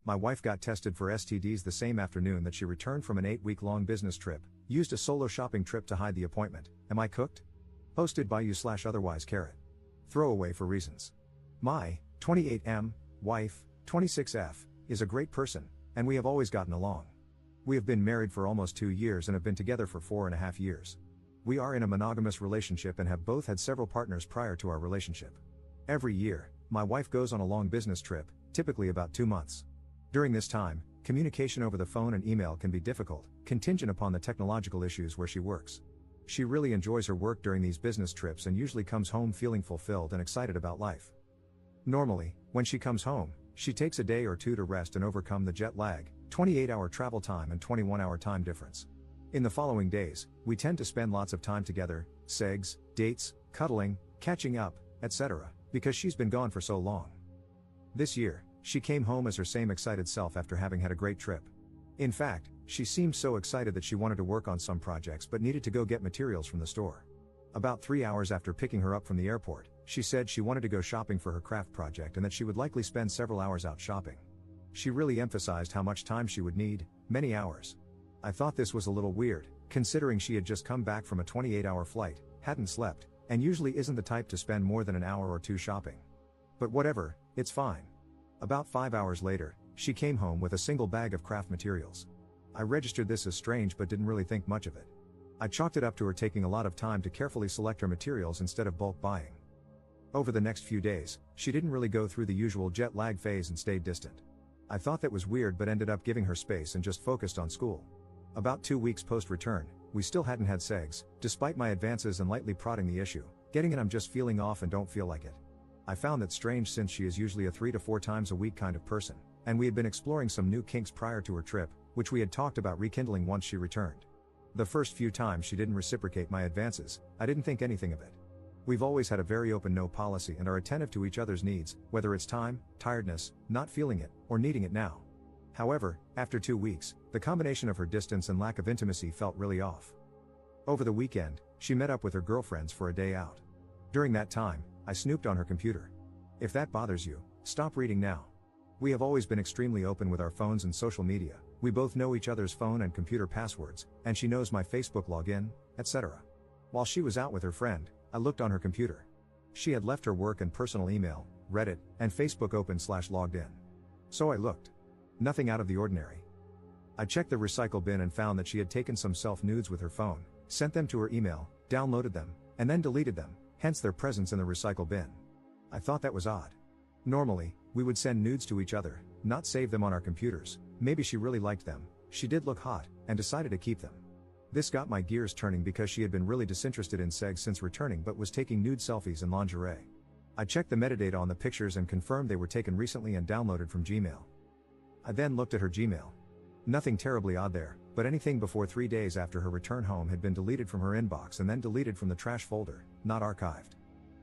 My wife got tested for STDs the same afternoon that she returned from an 8-week-long business trip, used a solo shopping trip to hide the appointment. Am I cooked? Posted by you/otherwise. Throwaway for reasons. My 28M wife, 26F, is a great person, and we have always gotten along. We have been married for almost 2 years and have been together for 4.5 years. We are in a monogamous relationship and have both had several partners prior to our relationship. Every year, my wife goes on a long business trip, typically about 2 months. During this time, communication over the phone and email can be difficult, contingent upon the technological issues where she works. She really enjoys her work during these business trips and usually comes home feeling fulfilled and excited about life. Normally, when she comes home, she takes a day or two to rest and overcome the jet lag, 28-hour travel time and 21-hour time difference. In the following days, we tend to spend lots of time together, segs, dates, cuddling, catching up, etc., because she's been gone for so long. This year, she came home as her same excited self after having had a great trip. In fact, she seemed so excited that she wanted to work on some projects but needed to go get materials from the store. About 3 hours after picking her up from the airport, she said she wanted to go shopping for her craft project and that she would likely spend several hours out shopping. She really emphasized how much time she would need, many hours. I thought this was a little weird, considering she had just come back from a 28-hour flight, hadn't slept, and usually isn't the type to spend more than an hour or two shopping. But whatever, it's fine. About 5 hours later, she came home with a single bag of craft materials. I registered this as strange but didn't really think much of it. I chalked it up to her taking a lot of time to carefully select her materials instead of bulk buying. Over the next few days, she didn't really go through the usual jet lag phase and stayed distant. I thought that was weird but ended up giving her space and just focused on school. About 2 weeks post-return, we still hadn't had sex, despite my advances and lightly prodding the issue, getting it I'm just feeling off and don't feel like it. I found that strange since she is usually a 3 to 4 times a week kind of person, and we had been exploring some new kinks prior to her trip, which we had talked about rekindling once she returned. The first few times she didn't reciprocate my advances, I didn't think anything of it. We've always had a very open no policy and are attentive to each other's needs, whether it's time, tiredness, not feeling it, or needing it now. However, after 2 weeks, the combination of her distance and lack of intimacy felt really off. Over the weekend, she met up with her girlfriends for a day out. During that time, I snooped on her computer. If that bothers you, stop reading now. We have always been extremely open with our phones and social media. We both know each other's phone and computer passwords, and she knows my Facebook login, etc. While she was out with her friend, I looked on her computer. She had left her work and personal email, Reddit, and Facebook open/logged in. So I looked. Nothing out of the ordinary. I checked the recycle bin and found that she had taken some self-nudes with her phone, sent them to her email, downloaded them, and then deleted them, hence their presence in the recycle bin. I thought that was odd. Normally, we would send nudes to each other, not save them on our computers. Maybe she really liked them, she did look hot, and decided to keep them. This got my gears turning because she had been really disinterested in sex since returning but was taking nude selfies in lingerie. I checked the metadata on the pictures and confirmed they were taken recently and downloaded from Gmail. I then looked at her Gmail. Nothing terribly odd there, but anything before 3 days after her return home had been deleted from her inbox and then deleted from the trash folder, not archived.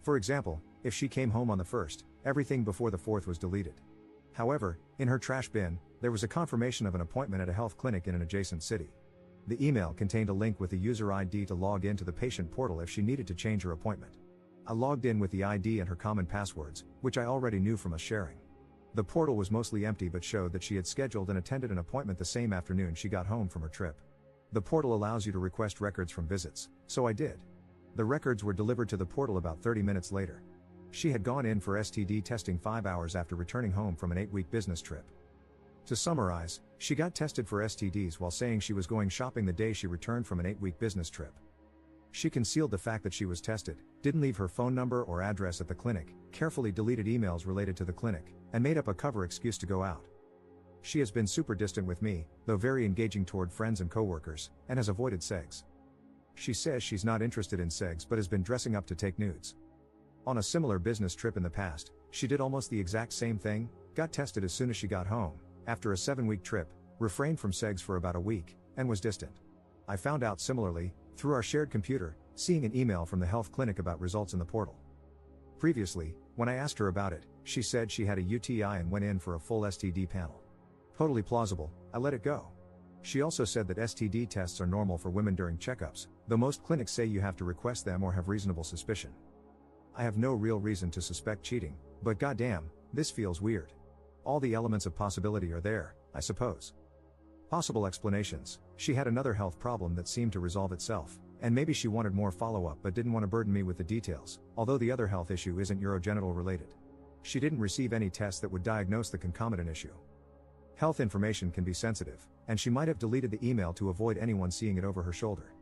For example, if she came home on the 1st, everything before the 4th was deleted. However, in her trash bin, there was a confirmation of an appointment at a health clinic in an adjacent city. The email contained a link with the user ID to log into the patient portal if she needed to change her appointment. I logged in with the ID and her common passwords, which I already knew from us sharing. The portal was mostly empty but showed that she had scheduled and attended an appointment the same afternoon she got home from her trip. The portal allows you to request records from visits, so I did. The records were delivered to the portal about 30 minutes later. She had gone in for STD testing 5 hours after returning home from an 8-week business trip. To summarize, she got tested for STDs while saying she was going shopping the day she returned from an 8-week business trip. She concealed the fact that she was tested, didn't leave her phone number or address at the clinic, carefully deleted emails related to the clinic, and made up a cover excuse to go out. She has been super distant with me, though very engaging toward friends and coworkers, and has avoided sex. She says she's not interested in sex but has been dressing up to take nudes. On a similar business trip in the past, she did almost the exact same thing, got tested as soon as she got home, after a 7-week trip, refrained from sex for about a week, and was distant. I found out similarly, through our shared computer, seeing an email from the health clinic about results in the portal. Previously, when I asked her about it, she said she had a UTI and went in for a full STD panel. Totally plausible, I let it go. She also said that STD tests are normal for women during checkups, though most clinics say you have to request them or have reasonable suspicion. I have no real reason to suspect cheating, but goddamn, this feels weird. All the elements of possibility are there, I suppose. Possible explanations: she had another health problem that seemed to resolve itself, and maybe she wanted more follow-up but didn't want to burden me with the details, although the other health issue isn't urogenital related. She didn't receive any tests that would diagnose the concomitant issue. Health information can be sensitive, and she might have deleted the email to avoid anyone seeing it over her shoulder.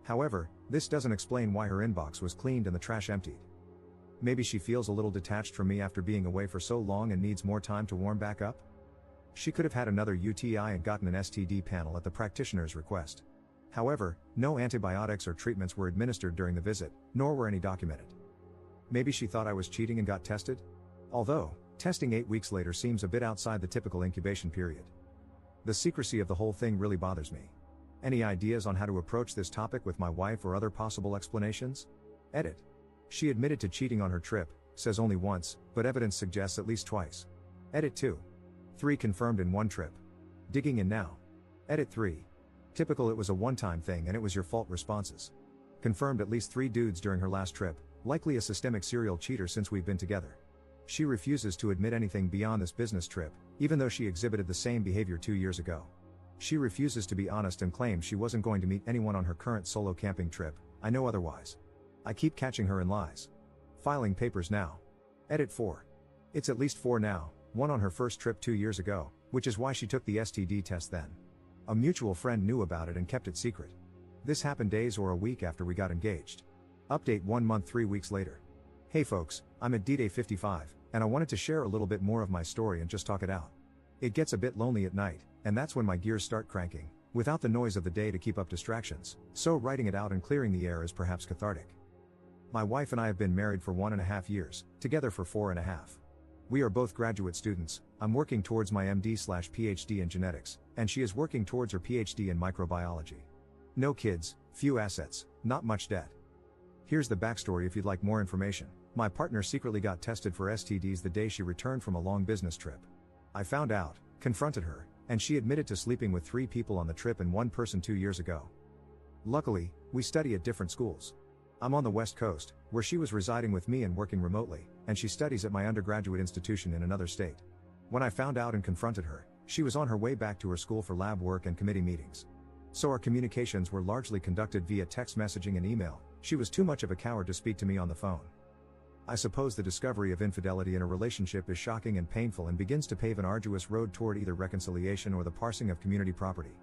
However, this doesn't explain why her inbox was cleaned and the trash emptied. Maybe she feels a little detached from me after being away for so long and needs more time to warm back up? She could have had another UTI and gotten an STD panel at the practitioner's request. However, no antibiotics or treatments were administered during the visit, nor were any documented. Maybe she thought I was cheating and got tested? Although, testing 8 weeks later seems a bit outside the typical incubation period. The secrecy of the whole thing really bothers me. Any ideas on how to approach this topic with my wife or other possible explanations? Edit. She admitted to cheating on her trip, says only once, but evidence suggests at least twice. Edit 2. 3 confirmed in one trip. Digging in now. Edit 3. Typical, it was a one-time thing and it was your fault responses. Confirmed at least 3 dudes during her last trip, likely a systemic serial cheater since we've been together. She refuses to admit anything beyond this business trip, even though she exhibited the same behavior 2 years ago. She refuses to be honest and claims she wasn't going to meet anyone on her current solo camping trip. I know otherwise. I keep catching her in lies. Filing papers now. Edit 4. It's at least 4 now, 1 on her first trip 2 years ago, which is why she took the STD test then. A mutual friend knew about it and kept it secret. This happened days or a week after we got engaged. Update 1 month 3 weeks later. Hey folks, I'm at D-Day 55, and I wanted to share a little bit more of my story and just talk it out. It gets a bit lonely at night, and that's when my gears start cranking, without the noise of the day to keep up distractions, so writing it out and clearing the air is perhaps cathartic. My wife and I have been married for 1.5 years, together for 4.5. We are both graduate students. I'm working towards my MD/PhD in genetics, and she is working towards her PhD in microbiology. No kids, few assets, not much debt. Here's the backstory if you'd like more information. My partner secretly got tested for STDs the day she returned from a long business trip. I found out, confronted her, and she admitted to sleeping with 3 people on the trip and 1 person 2 years ago. Luckily, we study at different schools. I'm on the West Coast, where she was residing with me and working remotely, and she studies at my undergraduate institution in another state. When I found out and confronted her, she was on her way back to her school for lab work and committee meetings. So our communications were largely conducted via text messaging and email. She was too much of a coward to speak to me on the phone. I suppose the discovery of infidelity in a relationship is shocking and painful and begins to pave an arduous road toward either reconciliation or the parsing of community property.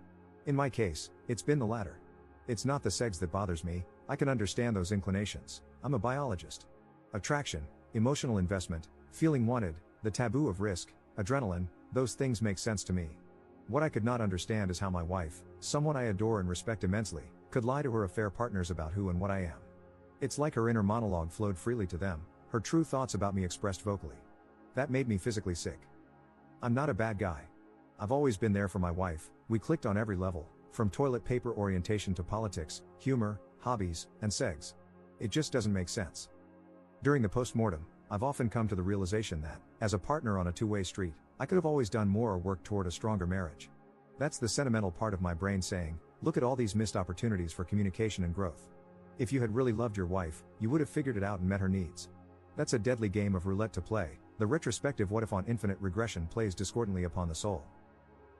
In my case, it's been the latter. It's not the sex that bothers me. I can understand those inclinations. I'm a biologist. Attraction, emotional investment, feeling wanted, the taboo of risk, adrenaline, those things make sense to me. What I could not understand is how my wife, someone I adore and respect immensely, could lie to her affair partners about who and what I am. It's like her inner monologue flowed freely to them, her true thoughts about me expressed vocally. That made me physically sick. I'm not a bad guy. I've always been there for my wife. We clicked on every level, from toilet paper orientation to politics, humor, hobbies, and sex. It just doesn't make sense. During the postmortem, I've often come to the realization that, as a partner on a two-way street, I could have always done more or worked toward a stronger marriage. That's the sentimental part of my brain saying, look at all these missed opportunities for communication and growth. If you had really loved your wife, you would have figured it out and met her needs. That's a deadly game of roulette to play. The retrospective what if on infinite regression plays discordantly upon the soul.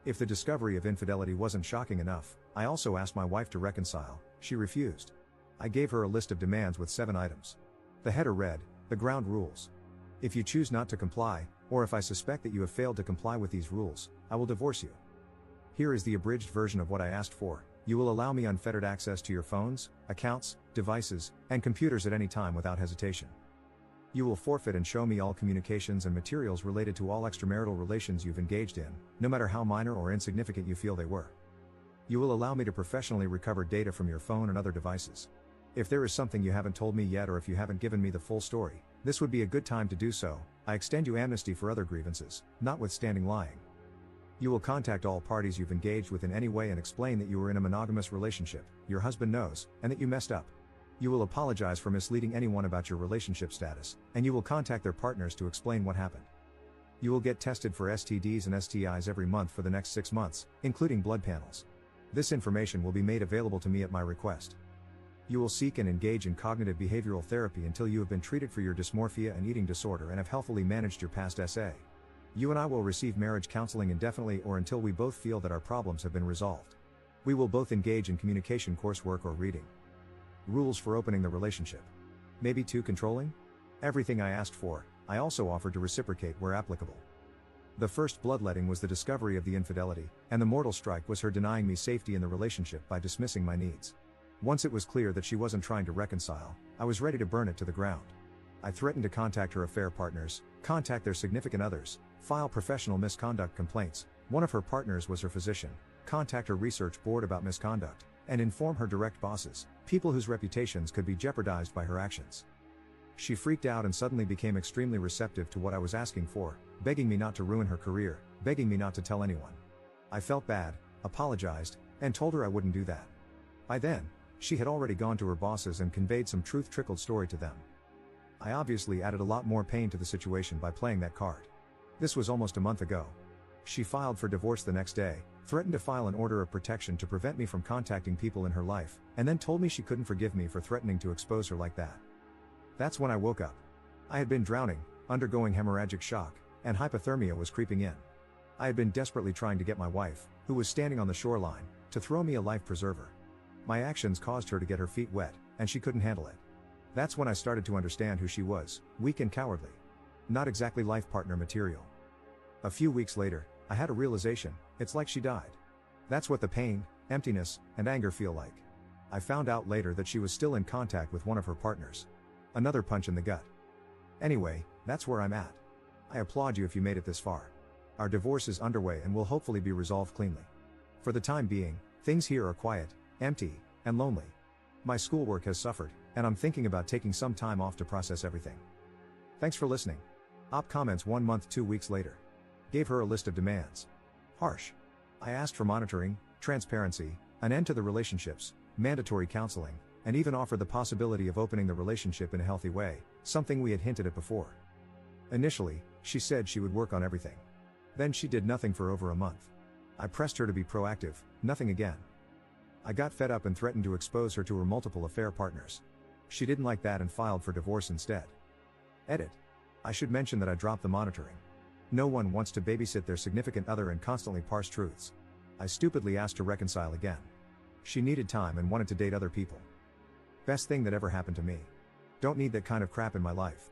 If the discovery of infidelity wasn't shocking enough, I also asked my wife to reconcile. She refused. I gave her a list of demands with 7 items. The header read, the ground rules. If you choose not to comply, or if I suspect that you have failed to comply with these rules, I will divorce you. Here is the abridged version of what I asked for. You will allow me unfettered access to your phones, accounts, devices, and computers at any time without hesitation. You will forfeit and show me all communications and materials related to all extramarital relations you've engaged in, no matter how minor or insignificant you feel they were. You will allow me to professionally recover data from your phone and other devices. If there is something you haven't told me yet or if you haven't given me the full story, this would be a good time to do so. I extend you amnesty for other grievances, notwithstanding lying. You will contact all parties you've engaged with in any way and explain that you were in a monogamous relationship, your husband knows, and that you messed up. You will apologize for misleading anyone about your relationship status, and you will contact their partners to explain what happened. You will get tested for STDs and STIs every month for the next 6 months, including blood panels. This information will be made available to me at my request. You will seek and engage in cognitive behavioral therapy until you have been treated for your dysmorphia and eating disorder and have healthily managed your past SA. You and I will receive marriage counseling indefinitely or until we both feel that our problems have been resolved. We will both engage in communication coursework or reading. Rules for opening the relationship. Maybe too controlling? Everything I asked for, I also offered to reciprocate where applicable. The first bloodletting was the discovery of the infidelity, and the mortal strike was her denying me safety in the relationship by dismissing my needs. Once it was clear that she wasn't trying to reconcile, I was ready to burn it to the ground. I threatened to contact her affair partners, contact their significant others, file professional misconduct complaints, one of her partners was her physician, contact her research board about misconduct, and inform her direct bosses, people whose reputations could be jeopardized by her actions. She freaked out and suddenly became extremely receptive to what I was asking for, begging me not to ruin her career, begging me not to tell anyone. I felt bad, apologized, and told her I wouldn't do that. By then, she had already gone to her bosses and conveyed some truth-trickled story to them. I obviously added a lot more pain to the situation by playing that card. This was almost a month ago. She filed for divorce the next day, threatened to file an order of protection to prevent me from contacting people in her life, and then told me she couldn't forgive me for threatening to expose her like that. That's when I woke up. I had been drowning, undergoing hemorrhagic shock, and hypothermia was creeping in. I had been desperately trying to get my wife, who was standing on the shoreline, to throw me a life preserver. My actions caused her to get her feet wet, and she couldn't handle it. That's when I started to understand who she was, weak and cowardly. Not exactly life partner material. A few weeks later, I had a realization, it's like she died. That's what the pain, emptiness, and anger feel like. I found out later that she was still in contact with one of her partners. Another punch in the gut. Anyway, that's where I'm at. I applaud you if you made it this far. Our divorce is underway and will hopefully be resolved cleanly. For the time being, things here are quiet, empty, and lonely. My schoolwork has suffered, and I'm thinking about taking some time off to process everything. Thanks for listening. Op comments 1 month 2 weeks later. Gave her a list of demands. Harsh. I asked for monitoring, transparency, an end to the relationships, mandatory counseling, and even offered the possibility of opening the relationship in a healthy way, something we had hinted at before. Initially, she said she would work on everything. Then she did nothing for over a month. I pressed her to be proactive, nothing again. I got fed up and threatened to expose her to her multiple affair partners. She didn't like that and filed for divorce instead. Edit. I should mention that I dropped the monitoring. No one wants to babysit their significant other and constantly parse truths. I stupidly asked to reconcile again. She needed time and wanted to date other people. Best thing that ever happened to me. Don't need that kind of crap in my life.